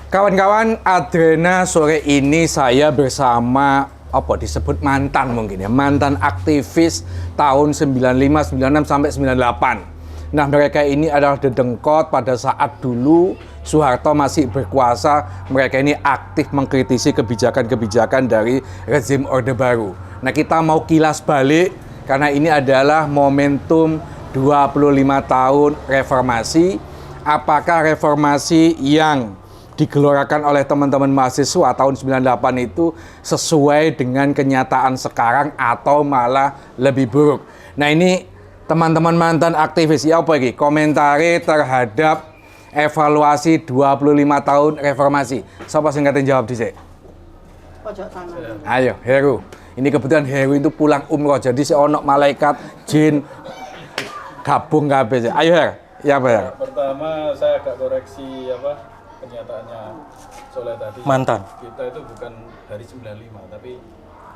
Kawan-kawan, Adrena, sore ini saya bersama disebut mantan mungkin ya, mantan aktivis tahun 95, 96 sampai 98. Nah, mereka ini adalah dedengkot pada saat dulu Soeharto masih berkuasa. Mereka ini aktif mengkritisi kebijakan-kebijakan dari rezim Orde Baru. Nah, kita mau kilas balik karena ini adalah momentum 25 tahun reformasi. Apakah reformasi yang digelorakan oleh teman-teman mahasiswa tahun 98 itu sesuai dengan kenyataan sekarang atau malah lebih buruk? Nah, ini teman-teman mantan aktivis ya apa ini? Komentari terhadap evaluasi 25 tahun reformasi. Siapa sing ngaten jawab dhisik? Pojok kanan. Ayo, Heru. Ini kebetulan Heru itu pulang umroh, jadi si ono malaikat jin gabung kabeh. Ayo Her, ya apa ya? Pertama saya agak koreksi pernyataannya Soleh tadi. Mantan. Kita itu bukan dari 95 tapi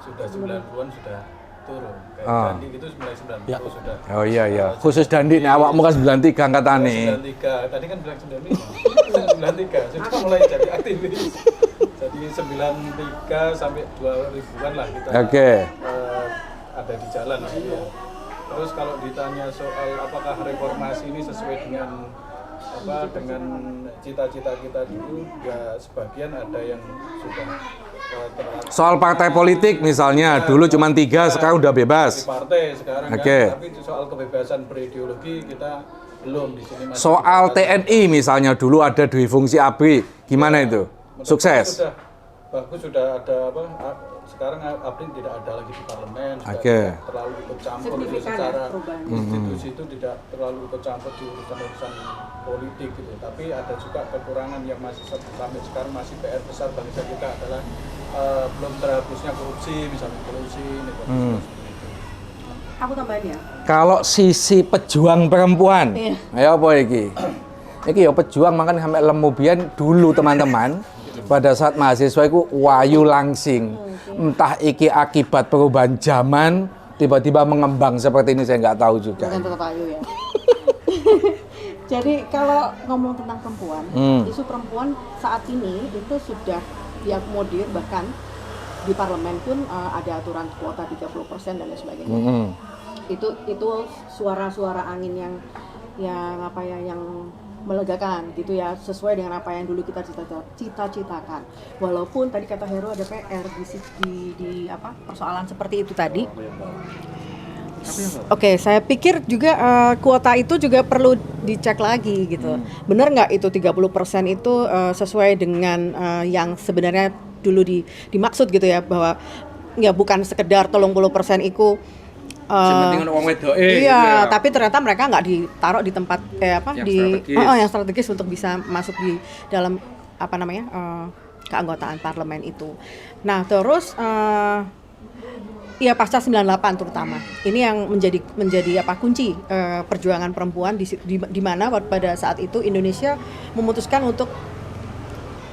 sudah 90-an sudah turun. Kayak Dandi itu 90 ya. sudah. Oh iya. Khusus Dandi nih awakmu kan 93 angkatane. 93. Tadi kan bilang 95. 93. Sudah mulai jadi aktivis. Jadi 93 sampai 2000-an lah kita. Oke. Ada di jalan ya. Terus kalau ditanya soal apakah reformasi ini sesuai dengan dengan cita-cita kita dulu, ya sebagian ada yang sudah soal partai politik misalnya dulu cuma 3, sekarang udah bebas. Di partai sekarang tapi soal kebebasan berideologi kita belum di sini. Soal TNI misalnya dulu ada dui fungsi ABRI, gimana itu? Sukses? Sudah bagus, sudah ada sekarang ABRI tidak ada lagi di parlemen, tidak terlalu ikut campur secara institusi itu tidak terlalu ikut campur di urusan-urusan politik gitu. Tapi ada juga kekurangan yang masih sampai sekarang masih PR besar bangsa kita adalah belum terhapusnya korupsi, misalnya korupsi. Aku tambahin ya. Kalau sisi pejuang perempuan, ayo apa iki? Iki ya pejuang makan sampai lemubian dulu teman-teman. Pada saat mahasiswa itu wayu langsing. Entah iki akibat perubahan zaman tiba-tiba mengembang seperti ini, saya nggak tahu juga. Bukan tetap ayu ya. Jadi kalau ngomong tentang perempuan, isu perempuan saat ini itu sudah diakomodir, bahkan di parlemen pun ada aturan kuota 30% dan lain sebagainya. Itu suara-suara angin yang melegakan gitu ya, sesuai dengan apa yang dulu kita cita-citakan. Walaupun tadi kata Heru ada PR di persoalan seperti itu tadi. Oke, saya pikir juga kuota itu juga perlu dicek lagi gitu. Benar nggak itu 30% itu sesuai dengan yang sebenarnya dulu dimaksud gitu ya, bahwa ya bukan sekedar 30% itu iya, tapi ternyata mereka nggak ditaruh di tempat yang strategis untuk bisa masuk di dalam keanggotaan parlemen itu. Nah, terus ya pasca 98 terutama. Ini yang menjadi kunci perjuangan perempuan di mana pada saat itu Indonesia memutuskan untuk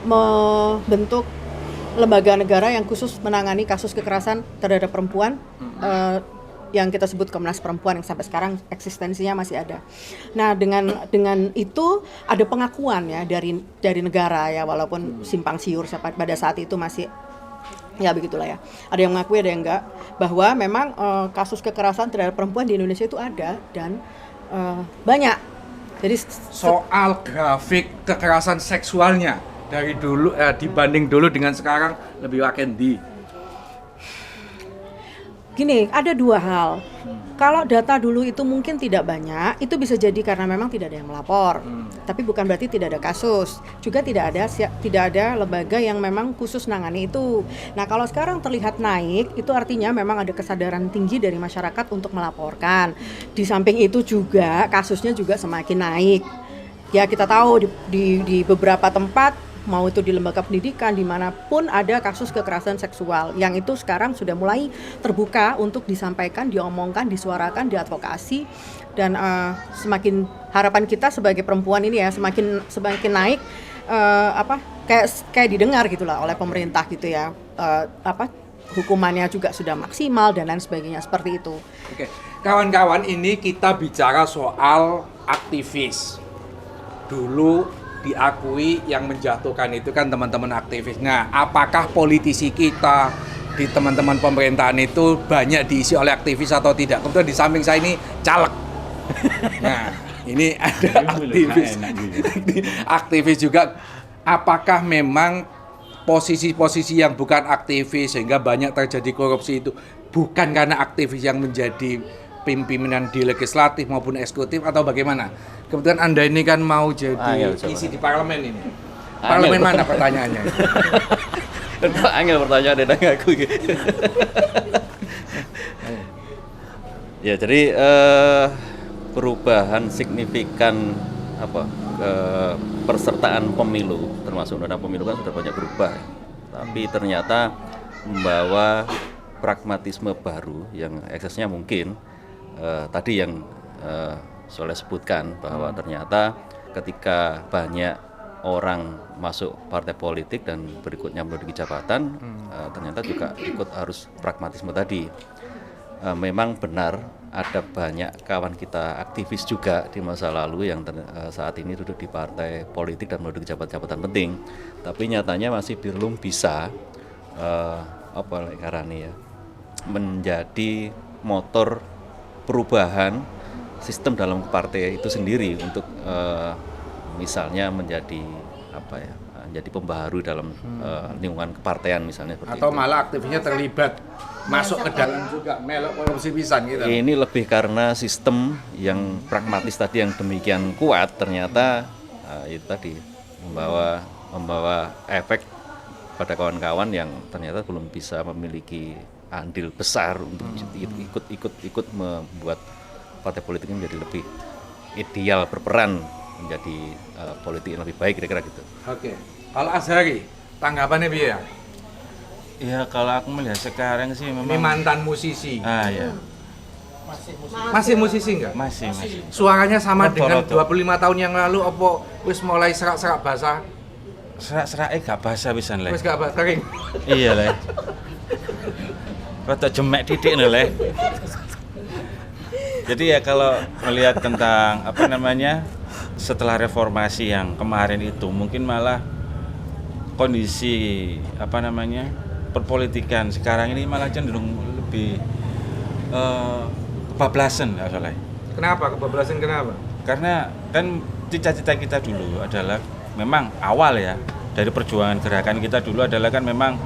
membentuk lembaga negara yang khusus menangani kasus kekerasan terhadap perempuan. Yang kita sebut Komnas Perempuan yang sampai sekarang eksistensinya masih ada. Nah, dengan itu ada pengakuan ya dari negara ya, walaupun simpang siur pada saat itu masih ya begitulah ya. Ada yang mengakui, ada yang enggak, bahwa memang kasus kekerasan terhadap perempuan di Indonesia itu ada dan banyak. Jadi soal grafik kekerasan seksualnya dari dulu dibanding dulu dengan sekarang lebih wakendi. Gini, ada dua hal. Kalau data dulu itu mungkin tidak banyak, itu bisa jadi karena memang tidak ada yang melapor. Tapi bukan berarti tidak ada kasus. Juga tidak ada lembaga yang memang khusus nangani itu. Nah, kalau sekarang terlihat naik, itu artinya memang ada kesadaran tinggi dari masyarakat untuk melaporkan. Di samping itu juga kasusnya juga semakin naik. Ya, kita tahu di beberapa tempat mau itu di lembaga pendidikan, dimanapun ada kasus kekerasan seksual, yang itu sekarang sudah mulai terbuka untuk disampaikan, diomongkan, disuarakan, diadvokasi, dan semakin harapan kita sebagai perempuan ini ya semakin naik, kayak didengar gitulah oleh pemerintah gitu ya, hukumannya juga sudah maksimal dan lain sebagainya seperti itu. Oke, kawan-kawan, ini kita bicara soal aktivis. Dulu diakui yang menjatuhkan itu kan teman-teman aktivis. Nah, apakah politisi kita di teman-teman pemerintahan itu banyak diisi oleh aktivis atau tidak? Kebetulan di samping saya ini caleg. Nah, ini ada aktivis. Aktivis juga. Apakah memang posisi-posisi yang bukan aktivis sehingga banyak terjadi korupsi itu bukan karena aktivis yang menjadi pimpinan di legislatif maupun eksekutif atau bagaimana? Kebetulan Anda ini kan mau jadi isi di parlemen ini. Parlemen mana pertanyaannya? Angel pertanyaan dari aku gitu. Ya, jadi perubahan signifikan persertaan pemilu, termasuk undang-undang pemilu kan sudah banyak berubah. Tapi ternyata membawa pragmatisme baru yang eksesnya mungkin tadi yang Soleh sebutkan bahwa ternyata ketika banyak orang masuk partai politik dan berikutnya menduduki jabatan, ternyata juga ikut harus pragmatisme tadi. Memang benar ada banyak kawan kita aktivis juga di masa lalu yang saat ini duduk di partai politik dan menduduki jabatan penting, tapi nyatanya masih belum bisa menjadi motor perubahan sistem dalam partai itu sendiri untuk misalnya menjadi menjadi pembaharu dalam lingkungan kepartean misalnya seperti atau itu. malah aktivisnya terlibat masuk ke dalam juga melok korupsi pisan gitu. Ini lebih karena sistem yang pragmatis tadi yang demikian kuat ternyata itu tadi membawa efek pada kawan-kawan yang ternyata belum bisa memiliki andil besar untuk ikut membuat partai politik ini menjadi lebih ideal berperan menjadi politik yang lebih baik kira-kira gitu. Oke. Kalau Azhari, tanggapannya piye ya? Ya kalau aku melihat sekarang sih memang Ini mantan musisi. ya. Masih musisi enggak? Masih. Suaranya sama dengan Roto-roto. 25 tahun yang lalu apa wis mulai serak-serak basah? Serak-serak gak basah pisan le. Wis gak basah kering. Iya le. Rada jemek titik nih le. Jadi ya kalau melihat tentang setelah reformasi yang kemarin itu mungkin malah kondisi perpolitikan sekarang ini malah cenderung lebih kebablasan ya Soleh. Kenapa? Kebablasan kenapa? Karena kan cita-cita kita dulu adalah memang awal ya dari perjuangan gerakan kita dulu adalah kan memang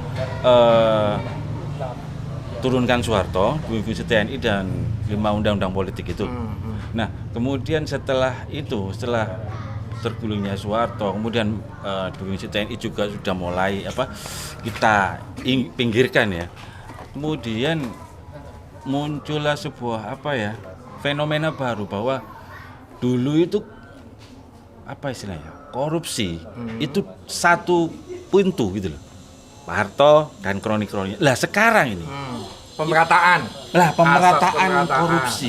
turunkan Soeharto, 2 divisi TNI dan 5 undang-undang politik itu. Nah, kemudian setelah tergulingnya Soeharto, kemudian 2 divisi TNI juga sudah mulai kita pinggirkan ya. Kemudian muncullah sebuah fenomena baru bahwa dulu itu korupsi itu satu pintu gitu loh. Pak Harto dan kroni-kroninya. Lah sekarang ini Pemerataan. Pemerataan korupsi.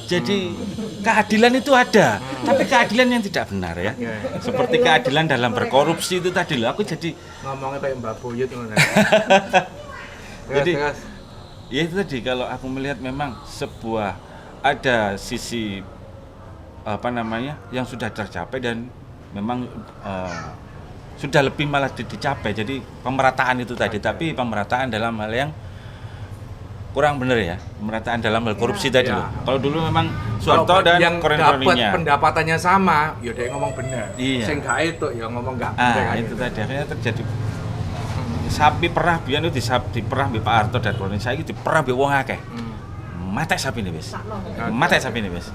Jadi keadilan itu ada, tapi keadilan yang tidak benar ya. Seperti keadilan dalam berkorupsi itu tadi loh. Aku jadi Ngomongnya kayak Mbak Buyut ngono. Jadi ya itu tadi kalau aku melihat memang sebuah ada sisi yang sudah tercapai dan memang sudah lebih malah dicapai. Jadi pemerataan itu tadi, tapi pemerataan dalam hal yang kurang benar ya, pemerataan dalam hal korupsi tadi loh. Kalau dulu memang Soeharto dan yang dapat kroni-kroninya pendapatannya sama, ya dia ngomong benar. Iya. Sing gak itu ya ngomong gak benar. itu tadi akhirnya terjadi sapi perah biyen itu diperah mbek Pak Harto dan kroni, saiki diperah mbek wong akeh. Matek sapi ini wis. Matek sapi ini wis.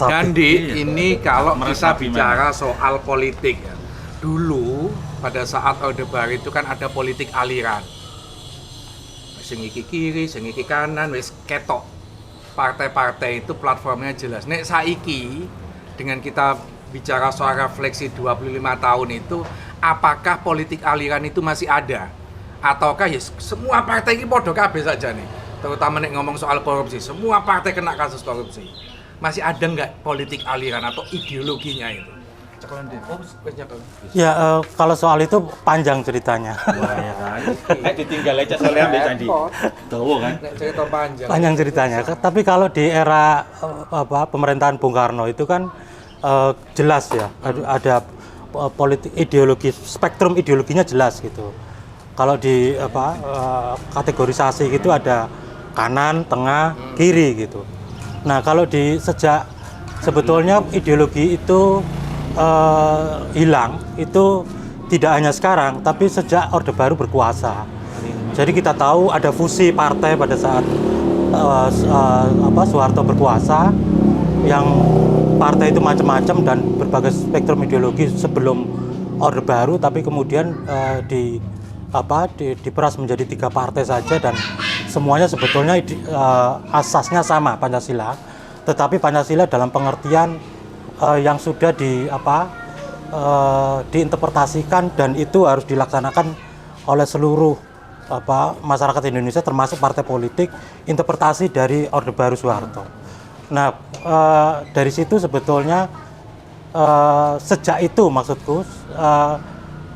Dan ini kalau kita Meresapi bicara soal politik ya. Dulu pada saat Orde Baru itu kan ada politik aliran. Sing iki kiri, sing iki kanan, wis ketok. Partai-partai itu platformnya jelas. Nek saiki dengan kita bicara soal refleksi 25 tahun itu apakah politik aliran itu masih ada? Ataukah ya semua partai ini podo kabeh saja nih? Terutama nih ngomong soal korupsi, semua partai kena kasus korupsi. Masih ada nggak politik aliran atau ideologinya itu? Ya, kalau soal itu panjang ceritanya. Ditinggal aja soalnya ambil candi. Tahu kan? Cerita panjang. Panjang ceritanya. Tapi kalau di era pemerintahan Bung Karno itu kan jelas ya, ada politik ideologi, spektrum ideologinya jelas gitu. Kalau di kategorisasi gitu ada kanan, tengah, kiri gitu. Nah, kalau sejak sebetulnya ideologi itu hilang, itu tidak hanya sekarang, tapi sejak Orde Baru berkuasa. Jadi kita tahu ada fusi partai pada saat Soeharto berkuasa, yang partai itu macam-macam dan berbagai spektrum ideologi sebelum Orde Baru, tapi kemudian diperas menjadi 3 partai saja dan semuanya sebetulnya asasnya sama, Pancasila. Tetapi Pancasila dalam pengertian yang sudah diinterpretasikan dan itu harus dilaksanakan oleh seluruh masyarakat Indonesia termasuk partai politik, interpretasi dari Orde Baru Soeharto. Nah, dari situ sebetulnya sejak itu maksudku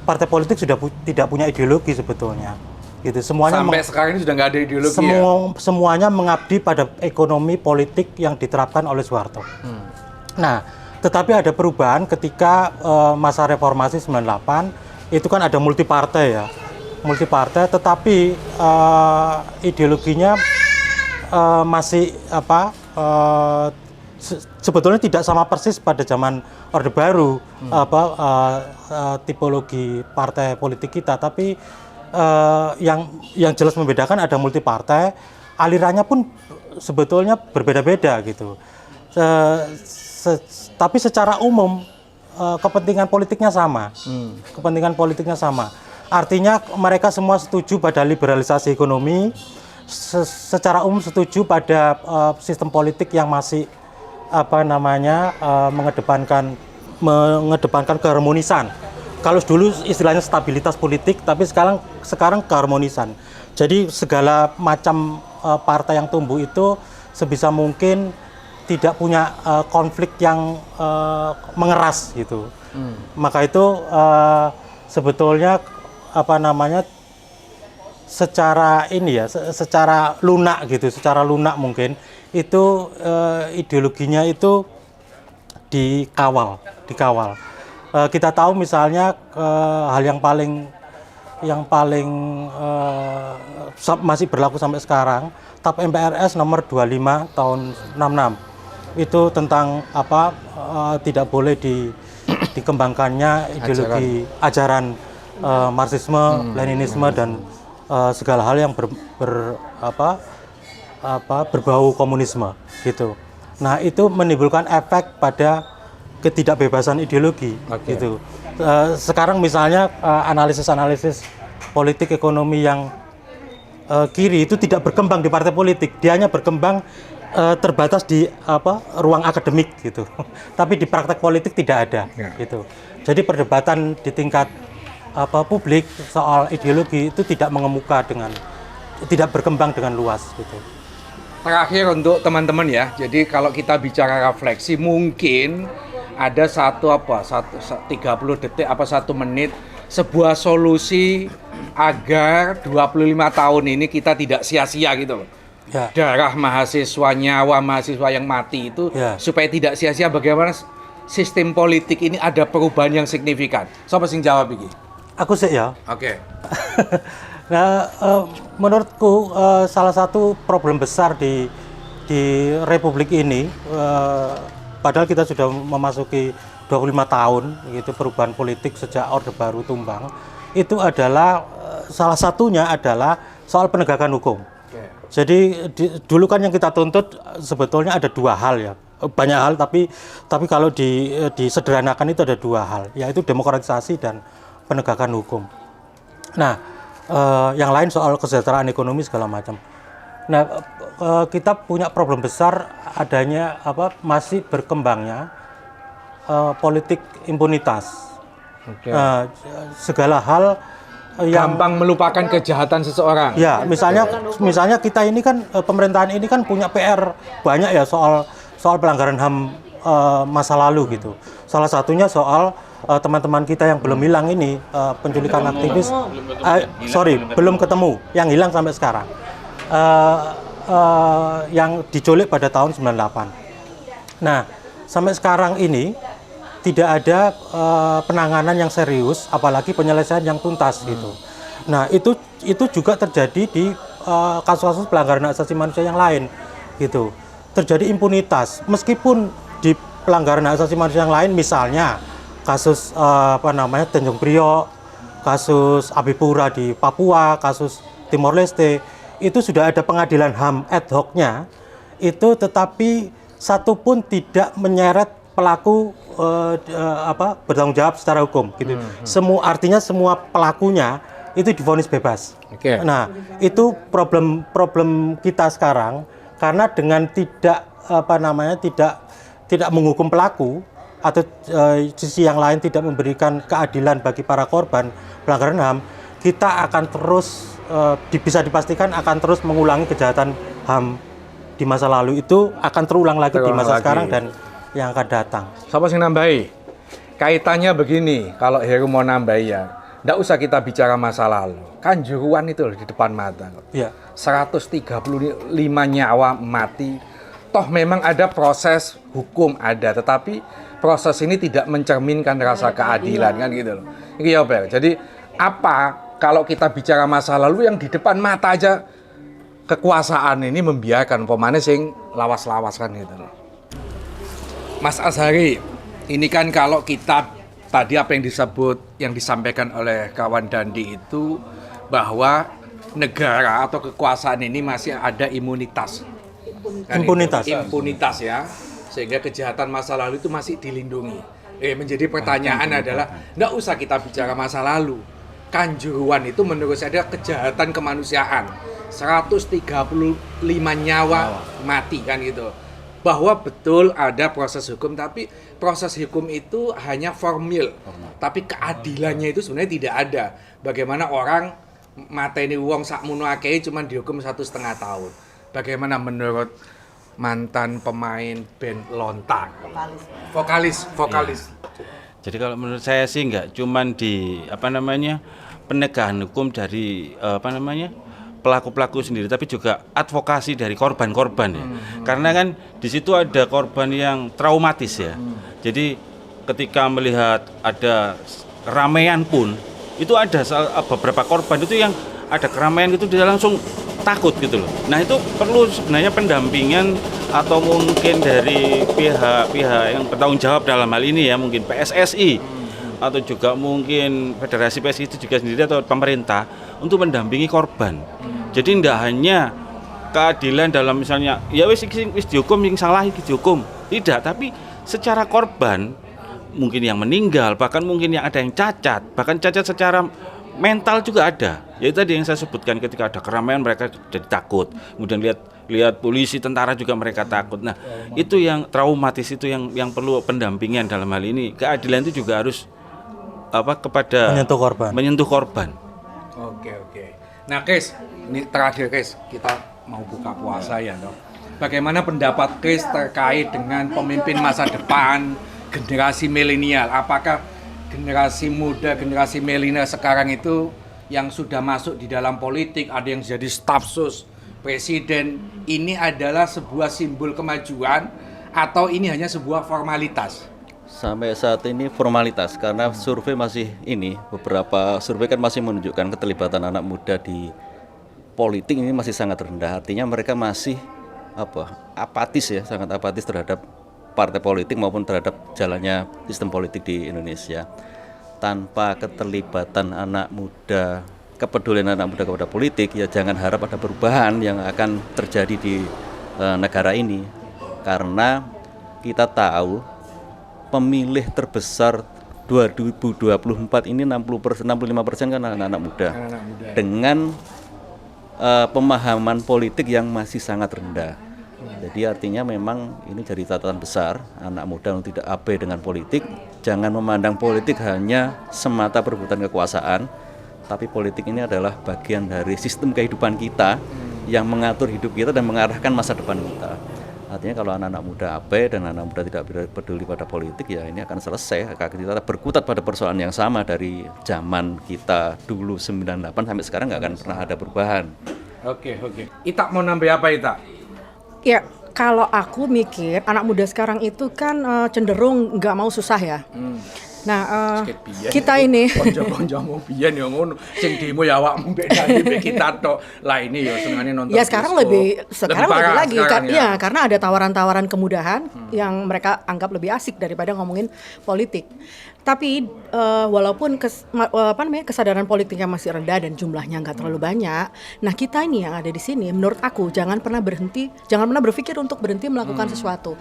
partai politik sudah tidak punya ideologi sebetulnya. Gitu. Semuanya sampai sekarang ini sudah nggak ada ideologi semuanya mengabdi pada ekonomi politik yang diterapkan oleh Soeharto. Nah, tetapi ada perubahan ketika masa reformasi 98 itu kan ada multipartai ya, tetapi ideologinya masih sebetulnya tidak sama persis pada zaman Orde Baru tipologi partai politik kita, tapi yang jelas membedakan ada multipartai, alirannya pun sebetulnya berbeda-beda gitu. Tapi secara umum kepentingan politiknya sama. Kepentingan politiknya sama. Artinya mereka semua setuju pada liberalisasi ekonomi, secara umum setuju pada sistem politik yang masih mengedepankan keharmonisan. Kalau dulu istilahnya stabilitas politik, tapi sekarang keharmonisan. Jadi segala macam partai yang tumbuh itu sebisa mungkin tidak punya konflik yang mengeras gitu. Maka itu sebetulnya secara lunak mungkin itu ideologinya itu dikawal. Kita tahu misalnya hal yang paling masih berlaku sampai sekarang, TAP MPRS nomor 25 tahun 66 itu tentang tidak boleh dikembangkannya ideologi ajaran Marxisme, Leninisme dan segala hal yang berbau komunisme gitu. Nah, itu menimbulkan efek pada ketidakbebasan ideologi gitu. Sekarang misalnya analisis politik ekonomi yang kiri itu tidak berkembang di partai politik, dia hanya berkembang terbatas di ruang akademik gitu. Tapi di praktek politik tidak ada gitu. Jadi perdebatan di tingkat publik soal ideologi itu tidak berkembang dengan luas gitu. Terakhir untuk teman-teman ya. Jadi kalau kita bicara refleksi, mungkin ada 30 detik 1 menit sebuah solusi agar 25 tahun ini kita tidak sia-sia gitu loh. Ya. Darah mahasiswa, nyawa mahasiswa yang mati itu supaya tidak sia-sia, bagaimana sistem politik ini ada perubahan yang signifikan. Siapa sing jawab iki? Aku sih ya. Oke. Nah, menurutku salah satu problem besar di Republik ini, padahal kita sudah memasuki 25 tahun gitu perubahan politik sejak Orde Baru tumbang, itu adalah salah satunya adalah soal penegakan hukum. Jadi dulu kan yang kita tuntut sebetulnya ada 2 hal ya, banyak hal tapi kalau disederhanakan itu ada 2 hal, yaitu demokratisasi dan penegakan hukum. Nah, yang lain soal kesejahteraan ekonomi segala macam. Nah, kita punya problem besar adanya masih berkembangnya politik impunitas. Oke. Segala hal yang Gampang melupakan kejahatan seseorang. ya, misalnya kita ini kan pemerintahan ini kan punya PR banyak ya soal pelanggaran HAM masa lalu gitu. Salah satunya soal teman-teman kita yang belum hilang ini, penculikan aktivis, belum ketemu, yang hilang sampai sekarang, yang diculik pada tahun 98. Nah, sampai sekarang ini tidak ada penanganan yang serius, apalagi penyelesaian yang tuntas gitu. Nah, itu juga terjadi di kasus-kasus pelanggaran hak asasi manusia yang lain gitu. Terjadi impunitas meskipun di pelanggaran hak asasi manusia yang lain, misalnya kasus Tanjung Priok, kasus Abipura di Papua, kasus Timor Leste, itu sudah ada pengadilan HAM ad hoc-nya itu, tetapi satu pun tidak menyeret pelaku bertanggung jawab secara hukum gitu. Artinya semua pelakunya itu divonis bebas. Oke. Nah, itu problem kita sekarang, karena dengan tidak menghukum pelaku, atau sisi yang lain tidak memberikan keadilan bagi para korban pelanggaran HAM, kita akan terus bisa dipastikan akan terus mengulangi kejahatan HAM di masa lalu. Itu akan terulang lagi di masa sekarang dan yang akan datang. Siapa sih nambahi? Kaitannya begini, kalau Heru mau nambahi ya, nggak usah kita bicara masa lalu. Kanjuruan itu loh di depan mata. Ya. 135 nyawa mati. Toh memang ada proses hukum ada, tetapi proses ini tidak mencerminkan rasa keadilan kan gitu loh. Ini ya Bel. Jadi apa kalau kita bicara masa lalu yang di depan mata aja kekuasaan ini membiarkan pemane sing lawas-lawas kan gitu loh. Mas Azhari, ini kan kalau kita tadi apa yang disampaikan oleh kawan Dandi itu bahwa negara atau kekuasaan ini masih ada imunitas. Impunitas ya, sehingga kejahatan masa lalu itu masih dilindungi. Menjadi pertanyaan adalah, nggak usah kita bicara masa lalu. Kanjuruan itu menurut saya kejahatan kemanusiaan. 135 nyawa mati kan gitu. Bahwa betul ada proses hukum, tapi proses hukum itu hanya formil. Tapi keadilannya itu sebenarnya tidak ada. Bagaimana orang mateni wong sakmono akeh cuman dihukum 1,5 tahun. Bagaimana menurut mantan pemain band Lontar? Vokalis. Jadi kalau menurut saya sih nggak cuman di penegakan hukum dari pelaku-pelaku sendiri, tapi juga advokasi dari korban-korban ya. Karena kan di situ ada korban yang traumatis ya. Jadi ketika melihat ada keramaian pun, itu ada beberapa korban itu yang ada keramaian itu dia langsung takut gitu loh. Nah, itu perlu sebenarnya pendampingan atau mungkin dari pihak-pihak yang bertanggung jawab dalam hal ini ya, mungkin PSSI atau juga mungkin Federasi PSSI itu juga sendiri atau pemerintah untuk mendampingi korban. Jadi tidak hanya keadilan dalam misalnya ya wis dihukum yang salah dihukum. Tidak, tapi secara korban mungkin yang meninggal, bahkan mungkin yang ada yang cacat, bahkan cacat secara mental juga ada. Ya tadi yang saya sebutkan, ketika ada keramaian mereka jadi takut. Kemudian lihat polisi, tentara juga mereka takut. Nah, itu yang traumatis, itu yang perlu pendampingan dalam hal ini. Keadilan itu juga harus kepada menyentuh korban. Oke. Nah, Kris, ini terakhir Kris, kita mau buka puasa ya, dong. Bagaimana pendapat Kris terkait dengan pemimpin masa depan generasi milenial? Apakah generasi muda, generasi milenial sekarang itu yang sudah masuk di dalam politik, ada yang jadi staf sus presiden, ini adalah sebuah simbol kemajuan atau ini hanya sebuah formalitas? Sampai saat ini formalitas, karena survei beberapa survei kan masih menunjukkan keterlibatan anak muda di politik ini masih sangat rendah. Artinya mereka masih apatis ya, sangat apatis terhadap partai politik maupun terhadap jalannya sistem politik di Indonesia. Tanpa keterlibatan anak muda, kepedulian anak muda kepada politik, ya jangan harap ada perubahan yang akan terjadi di negara ini. Karena kita tahu pemilih terbesar 2024 ini 65% kan anak-anak muda. Dengan pemahaman politik yang masih sangat rendah. Jadi artinya memang ini jadi catatan besar, anak muda yang tidak abai dengan politik, jangan memandang politik hanya semata perebutan kekuasaan, tapi politik ini adalah bagian dari sistem kehidupan kita yang mengatur hidup kita dan mengarahkan masa depan kita. Artinya kalau anak-anak muda abai dan anak muda tidak peduli pada politik, ya ini akan selesai. Kita berkutat pada persoalan yang sama dari zaman kita dulu 98 sampai sekarang nggak akan pernah ada perubahan. Oke. Ita mau nambah apa Ita? Ya, kalau aku mikir anak muda sekarang itu kan cenderung nggak mau susah ya. Nah, kita ini konco-konco mau biyen ya ngono. Sing demo ya awakmu mbek dadi mbek kita tok. Lah ini ya senengane nonton. ya sekarang bioskop. lebih parah lagi sekarang ya. karena ada tawaran-tawaran kemudahan yang mereka anggap lebih asik daripada ngomongin politik. Tapi walaupun kesadaran politiknya masih rendah dan jumlahnya nggak terlalu banyak, nah kita ini yang ada di sini, menurut aku jangan pernah berpikir untuk berhenti melakukan sesuatu.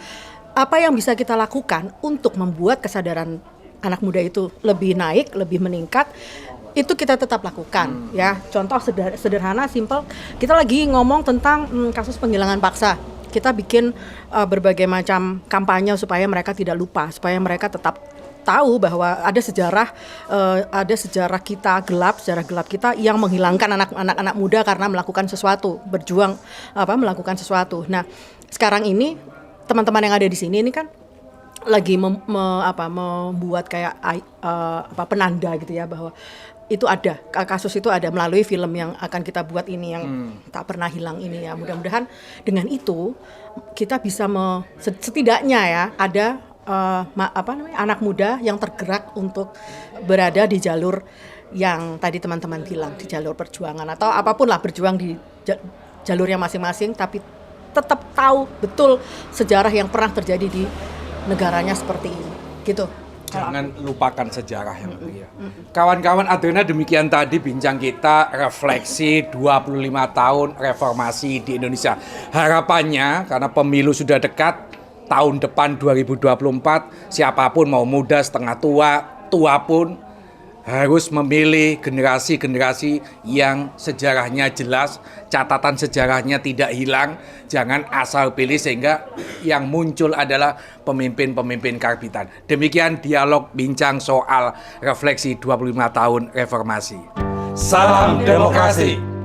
Apa yang bisa kita lakukan untuk membuat kesadaran anak muda itu lebih naik, lebih meningkat, itu kita tetap lakukan ya. Contoh sederhana, simple, kita lagi ngomong tentang kasus penghilangan paksa. Kita bikin berbagai macam kampanye supaya mereka tidak lupa, supaya mereka tetap tahu bahwa ada sejarah kita sejarah gelap kita yang menghilangkan anak-anak muda karena melakukan sesuatu, melakukan sesuatu. Nah, sekarang ini teman-teman yang ada di sini ini kan lagi membuat kayak penanda gitu ya, bahwa itu ada, kasus itu ada melalui film yang akan kita buat ini yang tak pernah hilang ini ya. Mudah-mudahan dengan itu kita bisa setidaknya ya ada anak muda yang tergerak untuk berada di jalur yang tadi teman-teman bilang, di jalur perjuangan atau apapun lah, berjuang di jalurnya masing-masing, tapi tetap tahu betul sejarah yang pernah terjadi di negaranya seperti ini gitu. Jangan lupakan sejarah yang itu ya. Kawan-kawan, Adrena, demikian tadi bincang kita refleksi 25 tahun reformasi di Indonesia. Harapannya karena pemilu sudah dekat, tahun depan 2024, siapapun mau muda, setengah tua pun harus memilih generasi-generasi yang sejarahnya jelas, catatan sejarahnya tidak hilang, jangan asal pilih sehingga yang muncul adalah pemimpin-pemimpin karbitan. Demikian dialog bincang soal refleksi 25 tahun reformasi. Salam demokrasi.